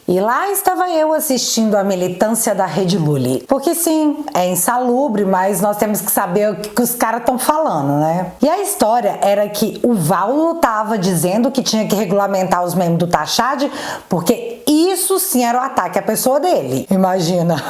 E lá estava eu assistindo a militância da Rede Lully. Porque sim, é insalubre, mas nós temos que saber o que os caras estão falando, né? E a história era que o Valdo tava dizendo que tinha que regulamentar os memes do Tachad, porque isso sim era o ataque à pessoa dele. Imagina,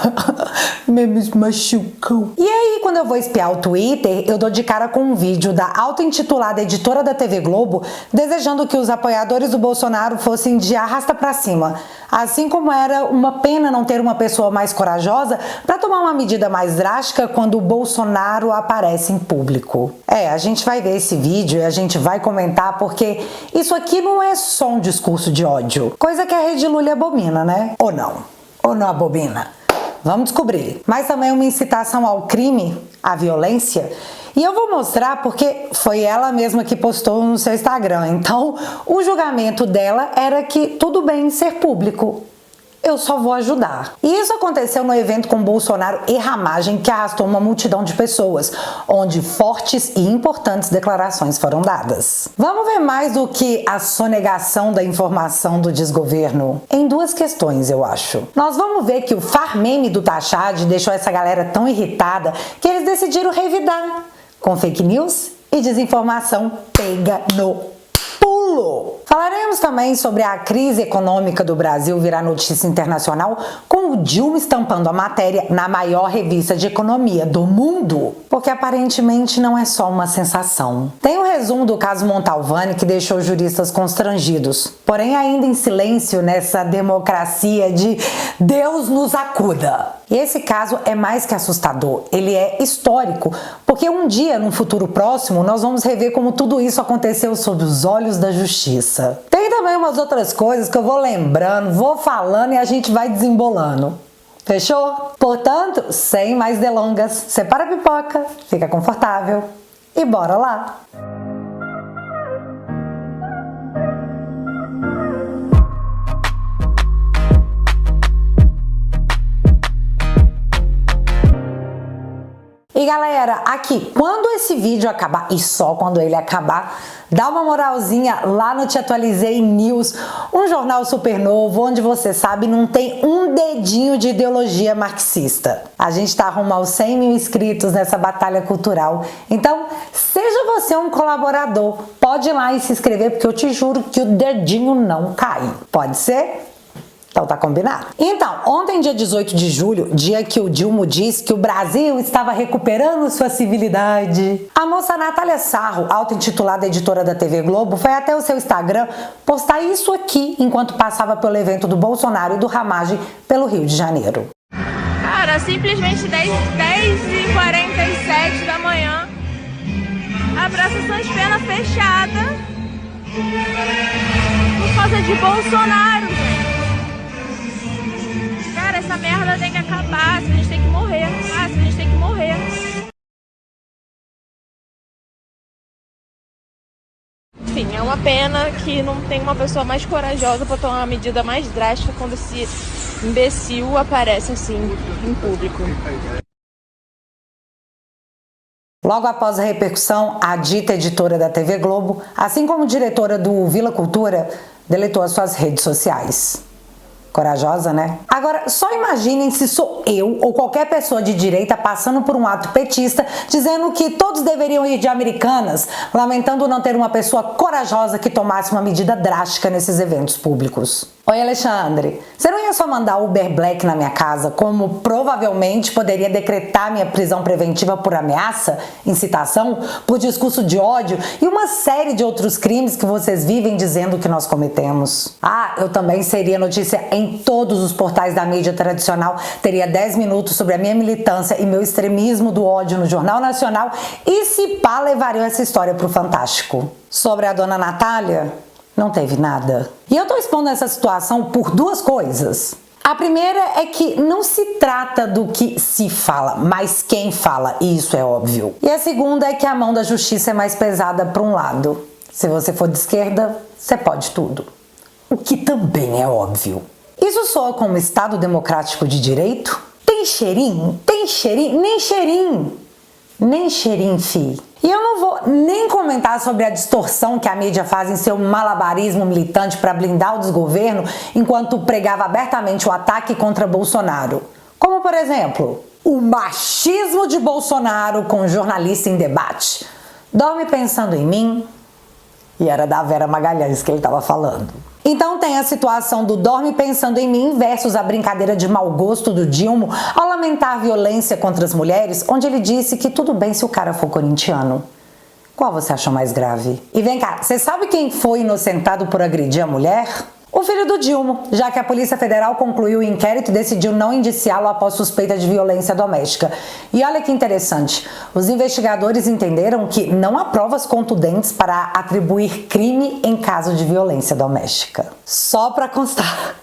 memes machucam. E aí, quando eu vou espiar o Twitter, eu dou de cara com um vídeo da auto-intitulada editora da TV Globo desejando que os apoiadores do Bolsonaro fossem de arrasta pra cima. Assim como era uma pena não ter uma pessoa mais corajosa para tomar uma medida mais drástica quando o Bolsonaro aparece em público. A gente vai ver esse vídeo e a gente vai comentar porque isso aqui não é só um discurso de ódio. Coisa que a Rede Lully abomina, né? Ou não? Ou não abomina? Vamos descobrir. Mas também uma incitação ao crime, à violência. E eu vou mostrar porque foi ela mesma que postou no seu Instagram. Então, o julgamento dela era que tudo bem ser público. Eu só vou ajudar. E isso aconteceu no evento com Bolsonaro e Ramagem, que arrastou uma multidão de pessoas, onde fortes e importantes declarações foram dadas. Vamos ver mais do que a sonegação da informação do desgoverno? Em duas questões, eu acho. Nós vamos ver que o farmeme do Tachad deixou essa galera tão irritada que eles decidiram revidar com fake news e desinformação pega no pulo. Falaremos também sobre a crise econômica do Brasil virar notícia internacional com o Dilma estampando a matéria na maior revista de economia do mundo, porque aparentemente não é só uma sensação. Tem um resumo do caso Montalvani que deixou juristas constrangidos, porém ainda em silêncio nessa democracia de Deus nos acuda. E esse caso é mais que assustador, ele é histórico, porque um dia, num futuro próximo, nós vamos rever como tudo isso aconteceu sob os olhos da justiça. Tem também umas outras coisas que eu vou lembrando, vou falando e a gente vai desembolando. Fechou? Portanto, sem mais delongas, separa a pipoca, fica confortável e bora lá! E galera, aqui, quando esse vídeo acabar, e só quando ele acabar, dá uma moralzinha lá no Te Atualizei News, um jornal super novo, onde você sabe não tem um dedinho de ideologia marxista. A gente tá rumo aos 100 mil inscritos nessa batalha cultural, então seja você um colaborador, pode ir lá e se inscrever, porque eu te juro que o dedinho não cai. Pode ser? Então tá combinado? Então, ontem, dia 18 de julho, dia que o Dilma disse que o Brasil estava recuperando sua civilidade, a moça Natália Sarro, auto-intitulada editora da TV Globo, foi até o seu Instagram postar isso aqui enquanto passava pelo evento do Bolsonaro e do Ramagem pelo Rio de Janeiro. Cara, simplesmente 10h47 da manhã, a Praça Sans Pena fechada por causa de Bolsonaro, gente. Cara, essa merda tem que acabar, a gente tem que morrer, a gente tem que morrer. Enfim, é uma pena que não tem uma pessoa mais corajosa para tomar uma medida mais drástica quando esse imbecil aparece assim, em público. Logo após a repercussão, a dita editora da TV Globo, assim como diretora do Vila Cultura, deletou as suas redes sociais. Corajosa, né? Agora, só imaginem se sou eu ou qualquer pessoa de direita passando por um ato petista dizendo que todos deveriam ir de Americanas, lamentando não ter uma pessoa corajosa que tomasse uma medida drástica nesses eventos públicos. Oi, Alexandre, você não ia só mandar Uber Black na minha casa, como provavelmente poderia decretar minha prisão preventiva por ameaça, incitação, por discurso de ódio e uma série de outros crimes que vocês vivem dizendo que nós cometemos? Ah, eu também seria notícia em todos os portais da mídia tradicional, teria 10 minutos sobre a minha militância e meu extremismo do ódio no Jornal Nacional e se pá levariam essa história pro Fantástico. Sobre a dona Natália, não teve nada. E eu tô expondo essa situação por duas coisas. A primeira é que não se trata do que se fala, mas quem fala, e isso é óbvio. E a segunda é que a mão da justiça é mais pesada para um lado. Se você for de esquerda, você pode tudo. O que também é óbvio. Isso soa como Estado democrático de direito? Tem cheirinho? Tem cheirinho? Nem cheirinho. Nem cheirinho, fi. E eu não vou nem comentar sobre a distorção que a mídia faz em seu malabarismo militante para blindar o desgoverno, enquanto pregava abertamente o ataque contra Bolsonaro. Como, por exemplo, o machismo de Bolsonaro com o jornalista em debate. Dorme pensando em mim? E era da Vera Magalhães que ele estava falando. Então tem a situação do dorme pensando em mim versus a brincadeira de mau gosto do Dilma ao lamentar a violência contra as mulheres, onde ele disse que tudo bem se o cara for corintiano. Qual você achou mais grave? E vem cá, você sabe quem foi inocentado por agredir a mulher? O filho do Dilma, já que a Polícia Federal concluiu o inquérito e decidiu não indiciá-lo após suspeita de violência doméstica. E olha que interessante, os investigadores entenderam que não há provas contundentes para atribuir crime em caso de violência doméstica. Só para constar,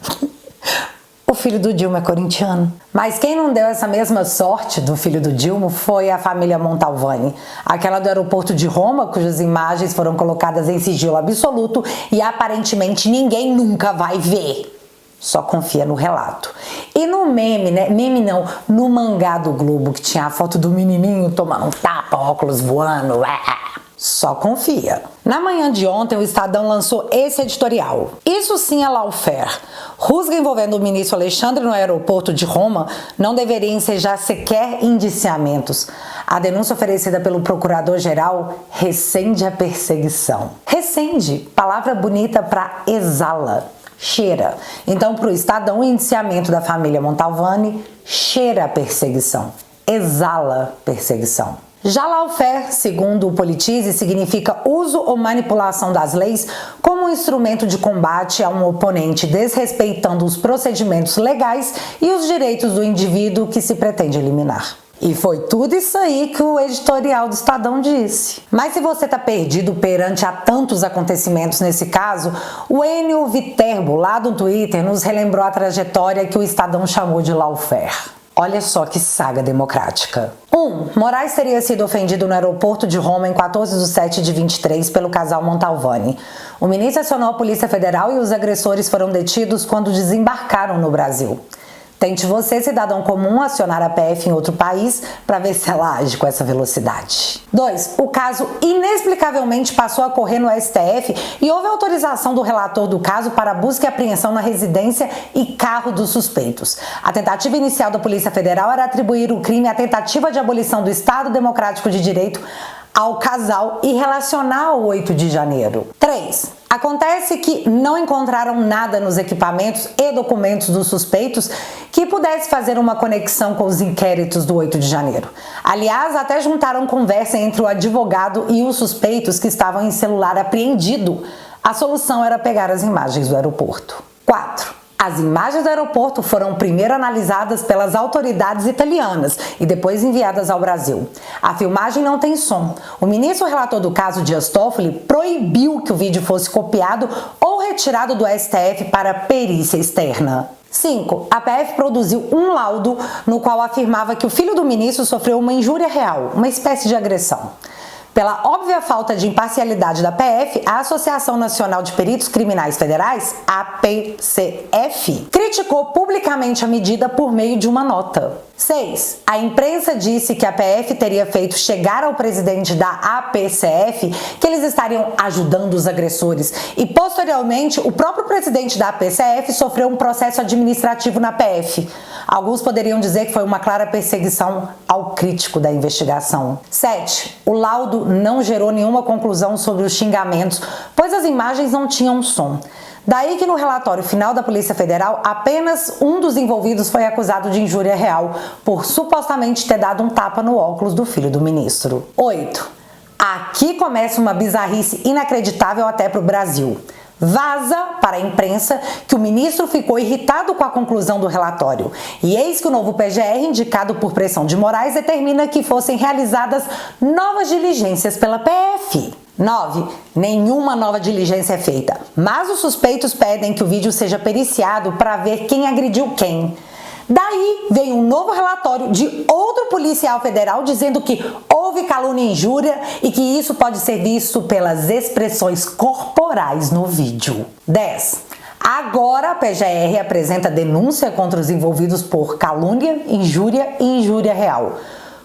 o filho do Dilma é corintiano. Mas quem não deu essa mesma sorte do filho do Dilma foi a família Montalvani, aquela do aeroporto de Roma, cujas imagens foram colocadas em sigilo absoluto e aparentemente ninguém nunca vai ver. Só confia no relato. E no meme, né? Meme não, no mangá do Globo, que tinha a foto do menininho tomando um tapa, óculos voando. Só confia. Na manhã de ontem, o Estadão lançou esse editorial. Isso sim é lawfare. Rusga envolvendo o ministro Alexandre no aeroporto de Roma não deveria ensejar sequer indiciamentos. A denúncia oferecida pelo procurador-geral recende a perseguição. Recende, palavra bonita para exala. Cheira. Então, para o Estadão, o indiciamento da família Montalvani cheira a perseguição. Exala perseguição. Já lawfare, segundo o Politize, significa uso ou manipulação das leis como um instrumento de combate a um oponente, desrespeitando os procedimentos legais e os direitos do indivíduo que se pretende eliminar. E foi tudo isso aí que o editorial do Estadão disse. Mas se você tá perdido perante a tantos acontecimentos nesse caso, o Enio Viterbo, lá do Twitter, nos relembrou a trajetória que o Estadão chamou de lawfare. Olha só que saga democrática. 1. Moraes teria sido ofendido no aeroporto de Roma em 14/7/23 pelo casal Montalvani. O ministro acionou a Polícia Federal e os agressores foram detidos quando desembarcaram no Brasil. Tente você, cidadão comum, acionar a PF em outro país para ver se ela age com essa velocidade. 2. O caso inexplicavelmente passou a correr no STF e houve autorização do relator do caso para busca e apreensão na residência e carro dos suspeitos. A tentativa inicial da Polícia Federal era atribuir o crime à tentativa de abolição do Estado Democrático de Direito ao casal e relacionar o 8 de janeiro. 3. Acontece que não encontraram nada nos equipamentos e documentos dos suspeitos que pudesse fazer uma conexão com os inquéritos do 8 de janeiro. Aliás, até juntaram conversa entre o advogado e os suspeitos que estavam em celular apreendido. A solução era pegar as imagens do aeroporto. 4. As imagens do aeroporto foram primeiro analisadas pelas autoridades italianas e depois enviadas ao Brasil. A filmagem não tem som. O ministro relator do caso, Dias Toffoli, proibiu que o vídeo fosse copiado ou retirado do STF para perícia externa. 5. A PF produziu um laudo no qual afirmava que o filho do ministro sofreu uma injúria real, uma espécie de agressão. Pela óbvia falta de imparcialidade da PF, a Associação Nacional de Peritos Criminais Federais, APCF, criticou publicamente a medida por meio de uma nota. 6. A imprensa disse que a PF teria feito chegar ao presidente da APCF que eles estariam ajudando os agressores e, posteriormente, o próprio presidente da APCF sofreu um processo administrativo na PF. Alguns poderiam dizer que foi uma clara perseguição ao crítico da investigação. 7. O laudo não gerou nenhuma conclusão sobre os xingamentos, pois as imagens não tinham som. Daí que no relatório final da Polícia Federal, apenas um dos envolvidos foi acusado de injúria real, por supostamente ter dado um tapa no óculos do filho do ministro. 8. Aqui começa uma bizarrice inacreditável até para o Brasil. Vaza para a imprensa que o ministro ficou irritado com a conclusão do relatório. E eis que o novo PGR, indicado por pressão de Moraes, determina que fossem realizadas novas diligências pela PF. 9. Nenhuma nova diligência é feita, mas os suspeitos pedem que o vídeo seja periciado para ver quem agrediu quem. Daí veio um novo relatório de outro policial federal dizendo que houve calúnia e injúria e que isso pode ser visto pelas expressões corporais no vídeo. 10. Agora a PGR apresenta denúncia contra os envolvidos por calúnia, injúria e injúria real.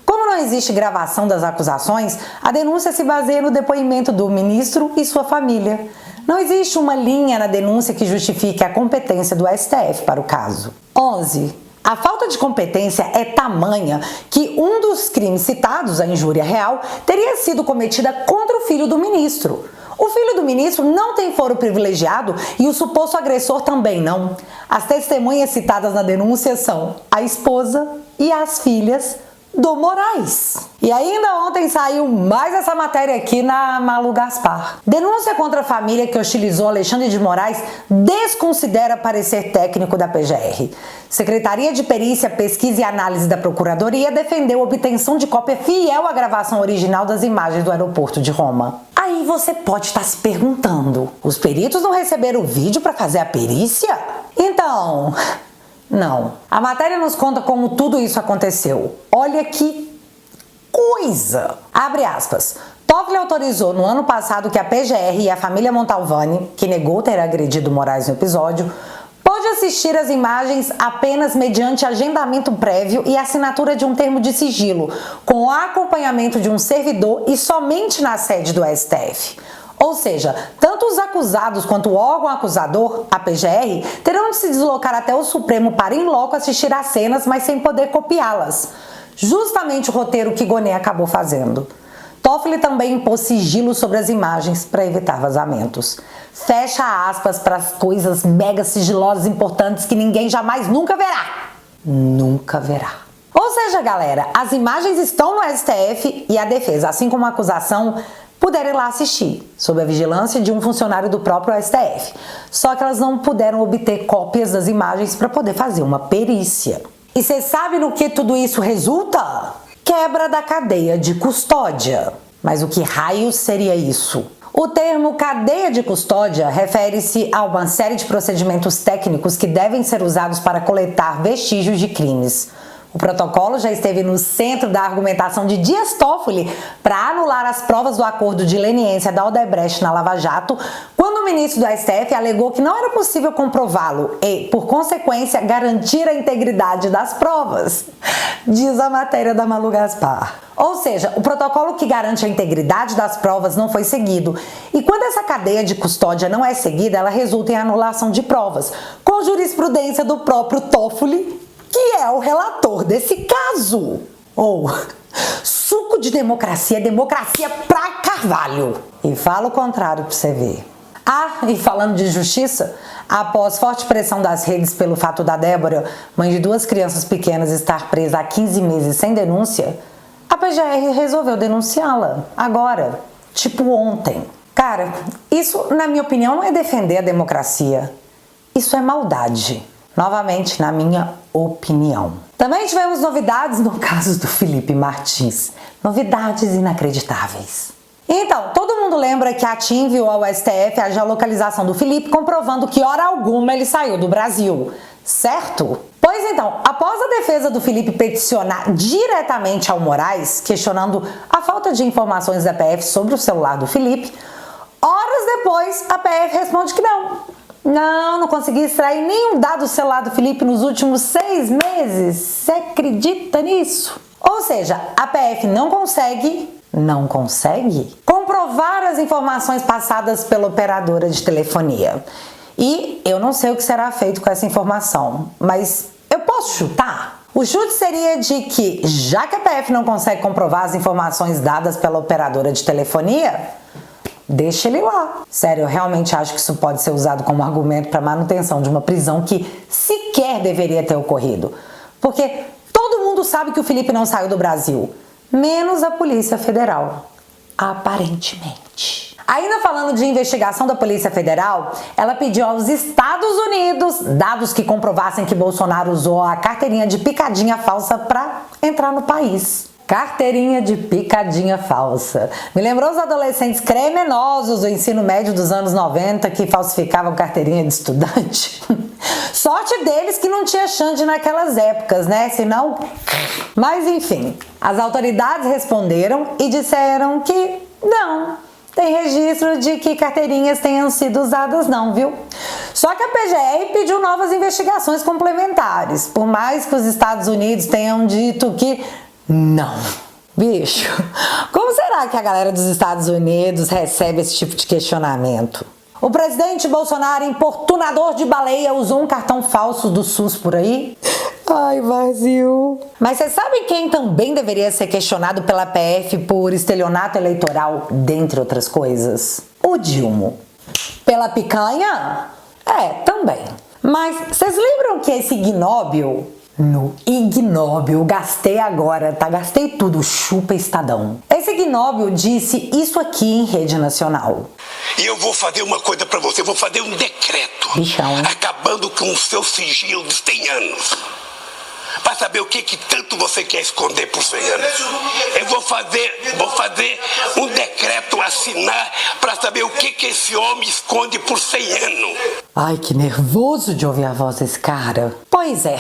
Como não existe gravação das acusações, a denúncia se baseia no depoimento do ministro e sua família. Não existe uma linha na denúncia que justifique a competência do STF para o caso. 11. A falta de competência é tamanha que um dos crimes citados, a injúria real, teria sido cometida contra o filho do ministro. O filho do ministro não tem foro privilegiado e o suposto agressor também não. As testemunhas citadas na denúncia são a esposa e as filhas do Moraes. E ainda ontem saiu mais essa matéria aqui na Malu Gaspar. Denúncia contra a família que hostilizou Alexandre de Moraes desconsidera parecer técnico da PGR. Secretaria de Perícia, Pesquisa e Análise da Procuradoria defendeu a obtenção de cópia fiel à gravação original das imagens do aeroporto de Roma. Aí você pode estar se perguntando, os peritos não receberam o vídeo para fazer a perícia? Então... não. A matéria nos conta como tudo isso aconteceu. Olha que coisa! Abre aspas. Toffoli autorizou no ano passado que a PGR e a família Montalvani, que negou ter agredido Moraes no episódio, pôde assistir as imagens apenas mediante agendamento prévio e assinatura de um termo de sigilo, com o acompanhamento de um servidor e somente na sede do STF. Ou seja, tanto os acusados quanto o órgão acusador, a PGR, terão de se deslocar até o Supremo para in loco assistir às cenas, mas sem poder copiá-las. Justamente o roteiro que Gonê acabou fazendo. Toffoli também impôs sigilo sobre as imagens para evitar vazamentos. Fecha aspas para as coisas mega sigilosas importantes que ninguém jamais nunca verá. Nunca verá. Ou seja, galera, as imagens estão no STF e a defesa, assim como a acusação, puderam ir lá assistir, sob a vigilância de um funcionário do próprio STF. Só que elas não puderam obter cópias das imagens para poder fazer uma perícia. E você sabe no que tudo isso resulta? Quebra da cadeia de custódia. Mas o que raios seria isso? O termo cadeia de custódia refere-se a uma série de procedimentos técnicos que devem ser usados para coletar vestígios de crimes. O protocolo já esteve no centro da argumentação de Dias Toffoli para anular as provas do acordo de leniência da Odebrecht na Lava Jato, quando o ministro do STF alegou que não era possível comprová-lo e, por consequência, garantir a integridade das provas, diz a matéria da Malu Gaspar. Ou seja, o protocolo que garante a integridade das provas não foi seguido. E quando essa cadeia de custódia não é seguida, ela resulta em anulação de provas, com jurisprudência do próprio Toffoli, que é o relator desse caso. Ou, suco de democracia é democracia pra Carvalho. E fala o contrário pra você ver. Ah, e falando de justiça, após forte pressão das redes pelo fato da Débora, mãe de 2 crianças pequenas, estar presa há 15 meses sem denúncia, a PGR resolveu denunciá-la, agora, tipo ontem. Cara, isso, na minha opinião, não é defender a democracia. Isso é maldade. Novamente, na minha opinião. Também tivemos novidades no caso do Felipe Martins. Novidades inacreditáveis. Então, todo mundo lembra que a TIM enviou ao STF a geolocalização do Felipe, comprovando que hora alguma ele saiu do Brasil, certo? Pois então, após a defesa do Felipe peticionar diretamente ao Moraes, questionando a falta de informações da PF sobre o celular do Felipe, horas depois a PF responde que não consegui extrair nenhum dado do celular do Felipe nos últimos 6 meses. Você acredita nisso? Ou seja, a PF não consegue comprovar as informações passadas pela operadora de telefonia. E eu não sei o que será feito com essa informação, mas eu posso chutar? O chute seria de que, já que a PF não consegue comprovar as informações dadas pela operadora de telefonia, deixa ele lá. Sério, eu realmente acho que isso pode ser usado como argumento para manutenção de uma prisão que sequer deveria ter ocorrido. Porque todo mundo sabe que o Felipe não saiu do Brasil, menos a Polícia Federal, aparentemente. Ainda falando de investigação da Polícia Federal, ela pediu aos Estados Unidos dados que comprovassem que Bolsonaro usou a carteirinha de picadinha falsa para entrar no país. Carteirinha de picadinha falsa. Me lembrou os adolescentes criminosos do ensino médio dos anos 90 que falsificavam carteirinha de estudante. Sorte deles que não tinha Xande naquelas épocas, né? Senão... Mas enfim, as autoridades responderam e disseram que não tem registro de que carteirinhas tenham sido usadas não, viu? Só que a PGR pediu novas investigações complementares, por mais que os Estados Unidos tenham dito que não. Bicho, como será que a galera dos Estados Unidos recebe esse tipo de questionamento? O presidente Bolsonaro, importunador de baleia, usou um cartão falso do SUS por aí? Ai, Brasil. Mas vocês sabem quem também deveria ser questionado pela PF por estelionato eleitoral, dentre outras coisas? O Dilma. Pela picanha? Também. Mas vocês lembram que esse ignóbil... No ignóbil, gastei agora, tá? Gastei tudo, chupa Estadão. Esse ignóbil disse isso aqui em rede nacional. E eu vou fazer uma coisa pra você, eu vou fazer um decreto. Bichão. Acabando com o seu sigilo de 100 anos. Pra saber o que tanto você quer esconder por 100 anos. Eu vou fazer um decreto, assinar, pra saber o que esse homem esconde por 100 anos. Ai, que nervoso de ouvir a voz desse cara. Pois é.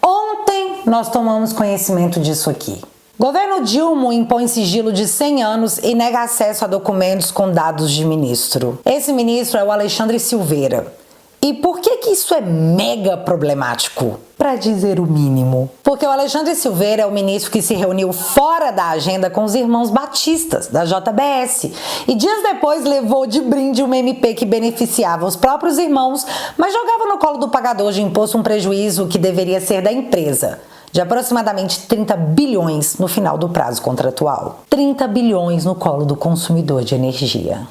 Ontem nós tomamos conhecimento disso aqui. Governo Dilma impõe sigilo de 100 anos e nega acesso a documentos com dados de ministro. Esse ministro é o Alexandre Silveira. E por que isso é mega problemático? Para dizer o mínimo. Porque o Alexandre Silveira é o ministro que se reuniu fora da agenda com os irmãos batistas, da JBS. E dias depois levou de brinde uma MP que beneficiava os próprios irmãos, mas jogava no colo do pagador de imposto um prejuízo que deveria ser da empresa, de aproximadamente 30 bilhões no final do prazo contratual. 30 bilhões no colo do consumidor de energia.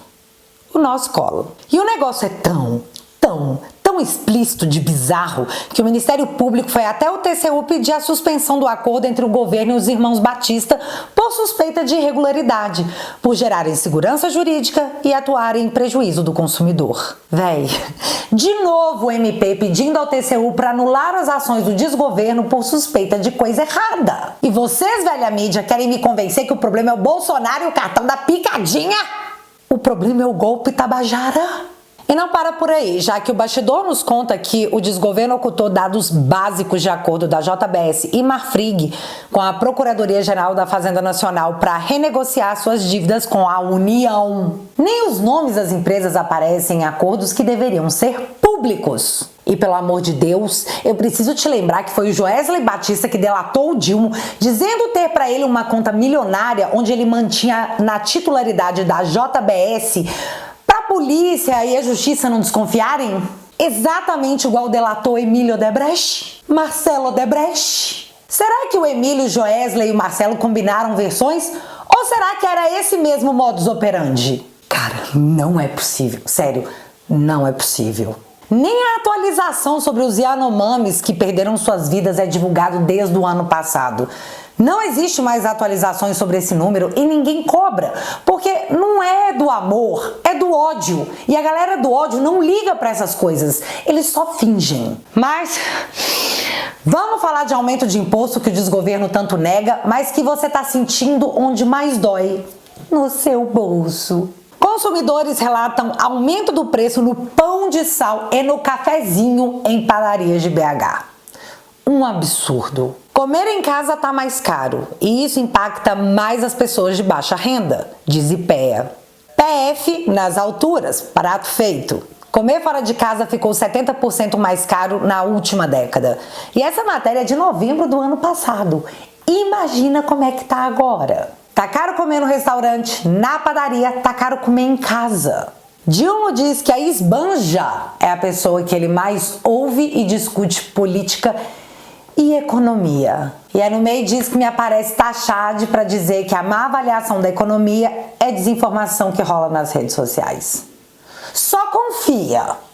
O nosso colo. E o negócio é tão explícito de bizarro que o Ministério Público foi até o TCU pedir a suspensão do acordo entre o governo e os irmãos Batista por suspeita de irregularidade, por gerar insegurança jurídica e atuar em prejuízo do consumidor. Véi, de novo o MP pedindo ao TCU para anular as ações do desgoverno por suspeita de coisa errada. E vocês, velha mídia, querem me convencer que o problema é o Bolsonaro e o cartão da picadinha? O problema é o golpe Tabajara? E não para por aí, já que o bastidor nos conta que o desgoverno ocultou dados básicos de acordo da JBS e Marfrig com a Procuradoria-Geral da Fazenda Nacional para renegociar suas dívidas com a União. Nem os nomes das empresas aparecem em acordos que deveriam ser públicos. E pelo amor de Deus, eu preciso te lembrar que foi o Joesley Batista que delatou o Dilma, dizendo ter para ele uma conta milionária onde ele mantinha na titularidade da JBS para a polícia e a justiça não desconfiarem? Exatamente igual delatou Emílio Odebrecht, Marcelo Odebrecht. Será que o Emílio, Joesley e o Marcelo combinaram versões? Ou será que era esse mesmo modus operandi? Cara, não é possível. Sério, não é possível. Nem a atualização sobre os Yanomamis que perderam suas vidas é divulgado desde o ano passado. Não existe mais atualizações sobre esse número e ninguém cobra, porque não é do amor, é do ódio. E a galera do ódio não liga para essas coisas, eles só fingem. Mas vamos falar de aumento de imposto que o desgoverno tanto nega, mas que você tá sentindo onde mais dói, no seu bolso. Consumidores relatam aumento do preço no pão de sal e no cafezinho em padarias de BH. Um absurdo. Comer em casa tá mais caro e isso impacta mais as pessoas de baixa renda, diz IPEA. PF nas alturas, prato feito. Comer fora de casa ficou 70% mais caro na última década. E essa matéria é de novembro do ano passado. Imagina como é que tá agora. Tá caro comer no restaurante, na padaria, tá caro comer em casa. Dilma diz que a esbanja é a pessoa que ele mais ouve e discute política e economia. E aí no meio diz que me aparece Taxade para dizer que a má avaliação da economia é desinformação que rola nas redes sociais. Só confia.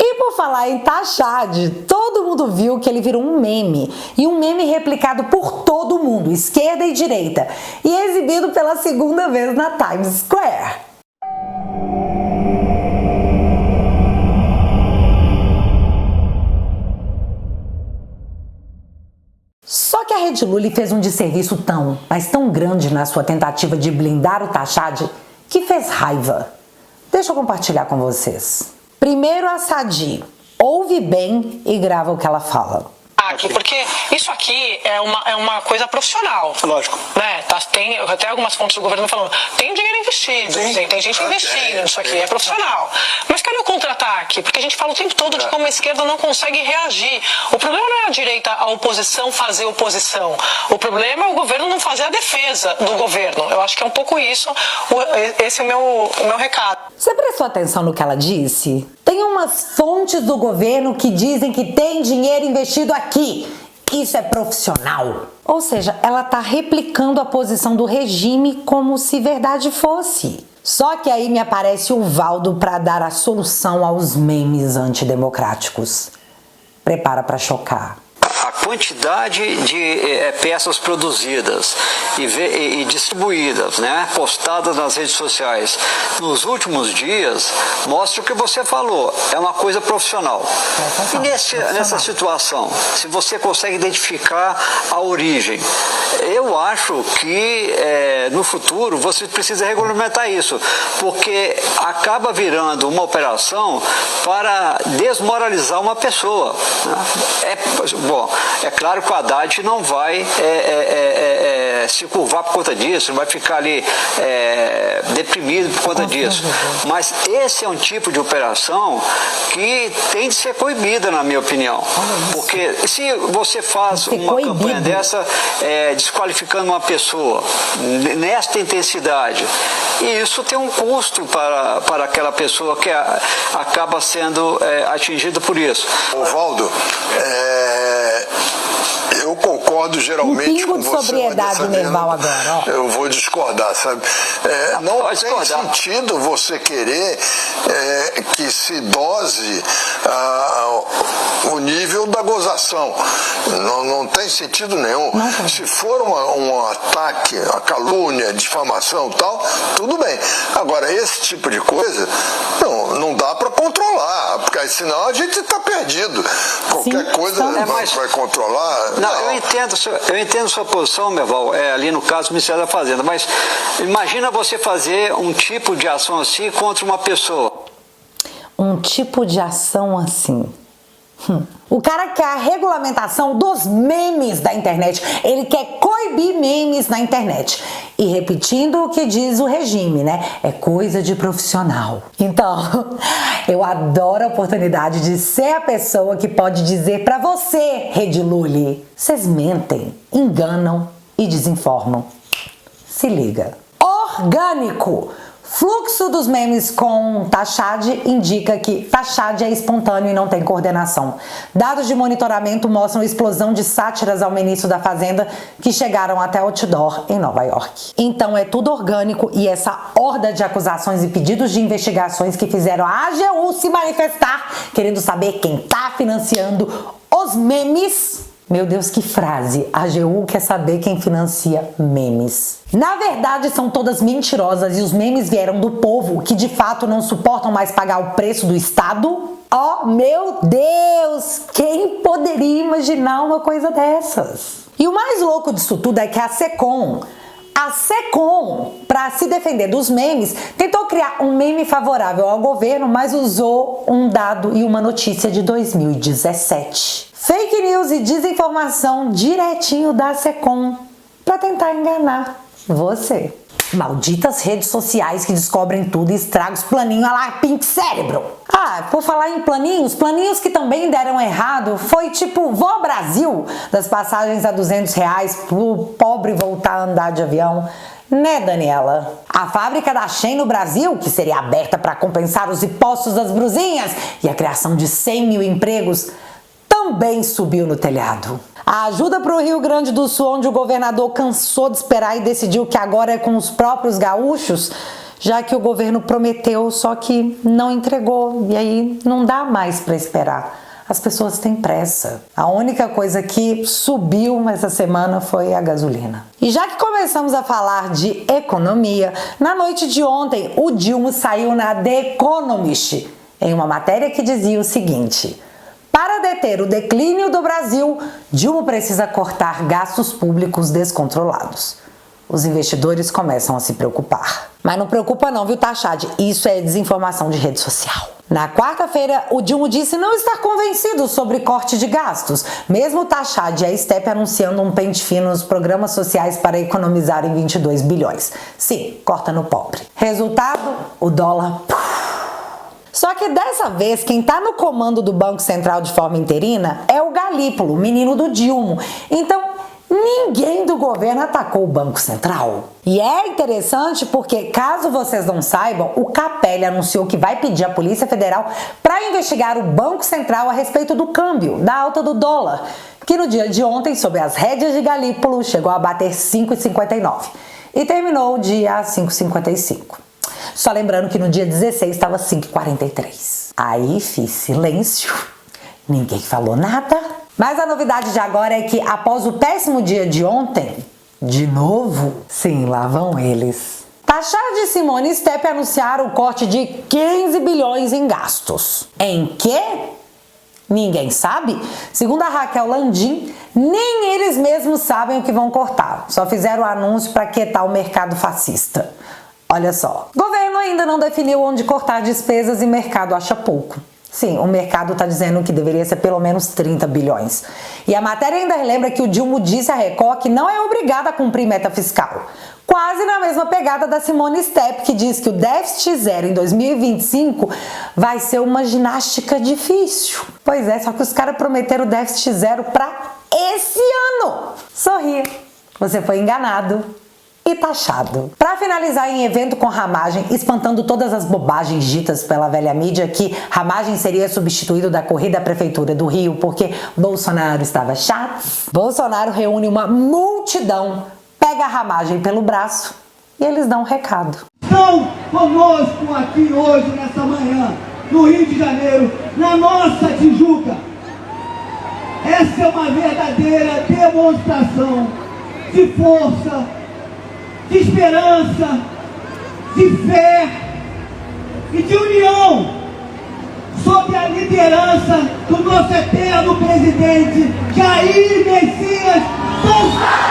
E por falar em Taxade, todo mundo viu que ele virou um meme. E um meme replicado por todo mundo, esquerda e direita. E exibido pela segunda vez na Times Square. Só que a Rede Lully fez um desserviço tão, mas tão grande na sua tentativa de blindar o Taxade que fez raiva. Deixa eu compartilhar com vocês. Primeiro a Sadi, ouve bem e grava o que ela fala. Porque isso aqui é uma coisa profissional. Lógico. Né? Tem até algumas fontes do governo falando, tem dinheiro investido, tem gente investindo nisso aqui, é profissional. Mas cadê o contra-ataque? Porque a gente fala o tempo todo de como a esquerda não consegue reagir. O problema não é a direita representa a oposição fazer oposição. O problema é o governo não fazer a defesa do governo. Eu acho que é um pouco isso. Esse é o meu recado. Você prestou atenção no que ela disse? Tem umas fontes do governo que dizem que tem dinheiro investido aqui. Isso é profissional. Ou seja, ela tá replicando a posição do regime como se verdade fosse. Só que aí me aparece o Valdo para dar a solução aos memes antidemocráticos. Prepara para chocar. A quantidade de peças produzidas e distribuídas, né, postadas nas redes sociais nos últimos dias mostra o que você falou, é uma coisa profissional. E nessa situação, se você consegue identificar a origem, eu acho que no futuro você precisa regulamentar isso, porque acaba virando uma operação para desmoralizar uma pessoa, né? É claro que o Haddad não vai se curvar por conta disso, não vai ficar ali deprimido por conta disso. Mas esse é um tipo de operação que tem de ser coibida, na minha opinião. Porque se você faz uma campanha dessa, desqualificando uma pessoa nesta intensidade, isso tem um custo para aquela pessoa que acaba sendo atingida por isso. Valdo, eu concordo geralmente com você. Um pingo de sobriedade nerval agora, ó. Eu vou discordar, sabe? Não tem sentido você querer que se dose o nível da gozação. Não tem sentido nenhum. Se for um ataque, a calúnia, difamação e tal, tudo bem. Agora, esse tipo de coisa, não dá para controlar, porque senão a gente está perdido. Qualquer coisa vai controlar. Não, eu entendo sua posição, Merval, ali no caso do Ministério da Fazenda, mas imagina você fazer um tipo de ação assim contra uma pessoa. Um tipo de ação assim. O cara quer a regulamentação dos memes da internet. Ele quer coibir memes na internet. E repetindo o que diz o regime, né? É coisa de profissional. Então, eu adoro a oportunidade de ser a pessoa que pode dizer pra você, Rede Lully, vocês mentem, enganam e desinformam. Se liga. Orgânico. Fluxo dos memes com Tachad indica que Tachad é espontâneo e não tem coordenação. Dados de monitoramento mostram a explosão de sátiras ao ministro da Fazenda que chegaram até outdoor em Nova York. Então é tudo orgânico e essa horda de acusações e pedidos de investigações que fizeram a AGU se manifestar querendo saber quem tá financiando os memes. Meu Deus, que frase! A AGU quer saber quem financia memes. Na verdade, são todas mentirosas e os memes vieram do povo que de fato não suportam mais pagar o preço do Estado. Oh, meu Deus! Quem poderia imaginar uma coisa dessas? E o mais louco disso tudo é que a SECOM, para se defender dos memes, tentou criar um meme favorável ao governo, mas usou um dado e uma notícia de 2017. Fake news e desinformação direitinho da SECOM para tentar enganar você. Malditas redes sociais que descobrem tudo e estragam os planinhos a lá Pink Cérebro. Por falar em planinhos que também deram errado, foi tipo Vó Brasil, das passagens a R$200 pro pobre voltar a andar de avião. Né, Daniela? A fábrica da Shein no Brasil, que seria aberta para compensar os impostos das brusinhas e a criação de 100 mil empregos, também subiu no telhado. A ajuda para o Rio Grande do Sul, onde o governador cansou de esperar e decidiu que agora é com os próprios gaúchos, já que o governo prometeu, só que não entregou. E aí não dá mais para esperar. As pessoas têm pressa. A única coisa que subiu essa semana foi a gasolina. E já que começamos a falar de economia, na noite de ontem o Dilma saiu na The Economist, em uma matéria que dizia o seguinte: para deter o declínio do Brasil, Dilma precisa cortar gastos públicos descontrolados. Os investidores começam a se preocupar. Mas não preocupa não, viu, Tachad? Isso é desinformação de rede social. Na quarta-feira, o Dilma disse não estar convencido sobre corte de gastos, mesmo Tachad e a Step anunciando um pente fino nos programas sociais para economizarem 22 bilhões. Sim, corta no pobre. Resultado, o dólar... Só que dessa vez, quem tá no comando do Banco Central de forma interina é o Galípolo, menino do Dilma. Então, ninguém do governo atacou o Banco Central. E é interessante porque, caso vocês não saibam, o Capelli anunciou que vai pedir à Polícia Federal para investigar o Banco Central a respeito do câmbio, da alta do dólar, que no dia de ontem, sob as rédeas de Galípolo, chegou a bater 5,59 e terminou o dia a 5,55. Só lembrando que no dia 16 estava 5,43. Aí fiz silêncio, ninguém falou nada. Mas a novidade de agora é que após o péssimo dia de ontem, de novo, sim, lá vão eles. Taxados de Simone e Steph anunciaram o corte de 15 bilhões em gastos. Em quê? Ninguém sabe? Segundo a Raquel Landim, nem eles mesmos sabem o que vão cortar. Só fizeram o anúncio para quietar o mercado fascista. Olha só, o governo ainda não definiu onde cortar despesas e o mercado acha pouco. Sim, o mercado está dizendo que deveria ser pelo menos 30 bilhões. E a matéria ainda relembra que o Dilma disse à Record que não é obrigada a cumprir meta fiscal. Quase na mesma pegada da Simone Steph, que diz que o déficit zero em 2025 vai ser uma ginástica difícil. Pois é, só que os caras prometeram o déficit zero para esse ano. Sorria, você foi enganado e taxado. Para finalizar, em evento com Ramagem, espantando todas as bobagens ditas pela velha mídia que Ramagem seria substituído da corrida à Prefeitura do Rio porque Bolsonaro estava chato, Bolsonaro reúne uma multidão, pega a Ramagem pelo braço e eles dão um recado. Estão conosco aqui hoje, nessa manhã, no Rio de Janeiro, na nossa Tijuca. Essa é uma verdadeira demonstração de força, de esperança, de fé e de união sob a liderança do nosso eterno presidente Jair Messias Bolsonaro.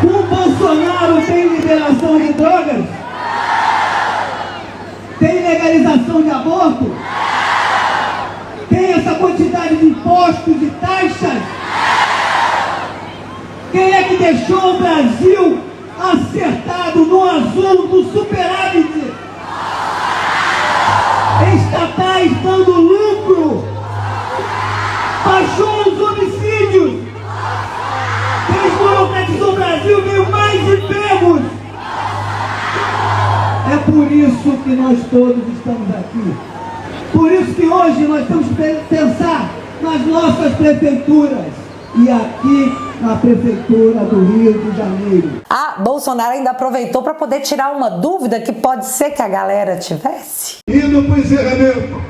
O Bolsonaro tem liberação de drogas? Tem legalização de aborto? Tem essa quantidade de impostos e taxas? Quem é que deixou o Brasil acertado no azul, no superávit? Estatais dando lucro? Baixou os homicídios? Desburocratizou o Brasil, veio mais empregos? É por isso que nós todos estamos aqui. Por isso que hoje nós temos que pensar nas nossas prefeituras. E aqui na Prefeitura do Rio de Janeiro. Ah, Bolsonaro ainda aproveitou para poder tirar uma dúvida que pode ser que a galera tivesse. Indo para o encerramento,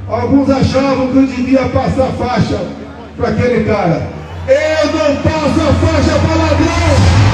alguns achavam que eu devia passar faixa para aquele cara. Eu não passo a faixa para ladrão!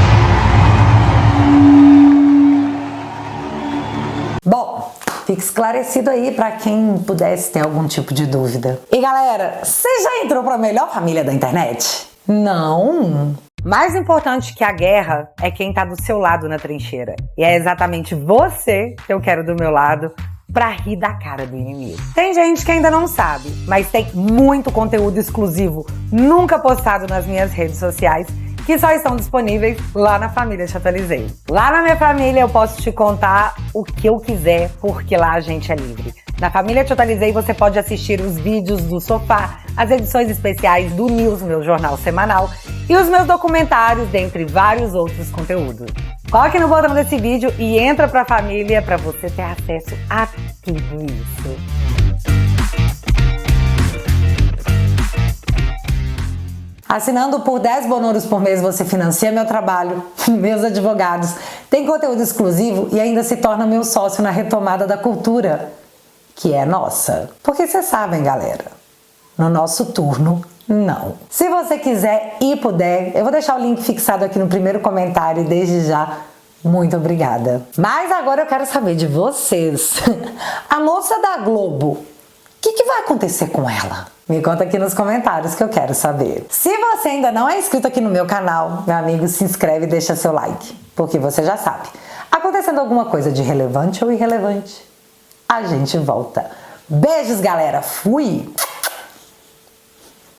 Bom, fica esclarecido aí para quem pudesse ter algum tipo de dúvida. E galera, você já entrou para a melhor família da internet? Não! Mais importante que a guerra é quem tá do seu lado na trincheira. E é exatamente você que eu quero do meu lado pra rir da cara do inimigo. Tem gente que ainda não sabe, mas tem muito conteúdo exclusivo, nunca postado nas minhas redes sociais, que só estão disponíveis lá na família Te Atualizei. Lá na minha família eu posso te contar o que eu quiser, porque lá a gente é livre. Na família Te Atualizei você pode assistir os vídeos do Sofá, as edições especiais do News, meu jornal semanal, e os meus documentários, dentre vários outros conteúdos. Coloque no botão desse vídeo e entra pra família para você ter acesso a tudo isso. Assinando por 10 bonuros por mês, você financia meu trabalho, meus advogados, tem conteúdo exclusivo e ainda se torna meu sócio na retomada da cultura, que é nossa. Porque vocês sabem, galera, no nosso turno, não. Se você quiser e puder, eu vou deixar o link fixado aqui no primeiro comentário e desde já, muito obrigada. Mas agora eu quero saber de vocês. A moça da Globo, o que vai acontecer com ela? Me conta aqui nos comentários que eu quero saber. Se você ainda não é inscrito aqui no meu canal, meu amigo, se inscreve e deixa seu like, porque você já sabe. Acontecendo alguma coisa de relevante ou irrelevante, a gente volta. Beijos, galera. Fui!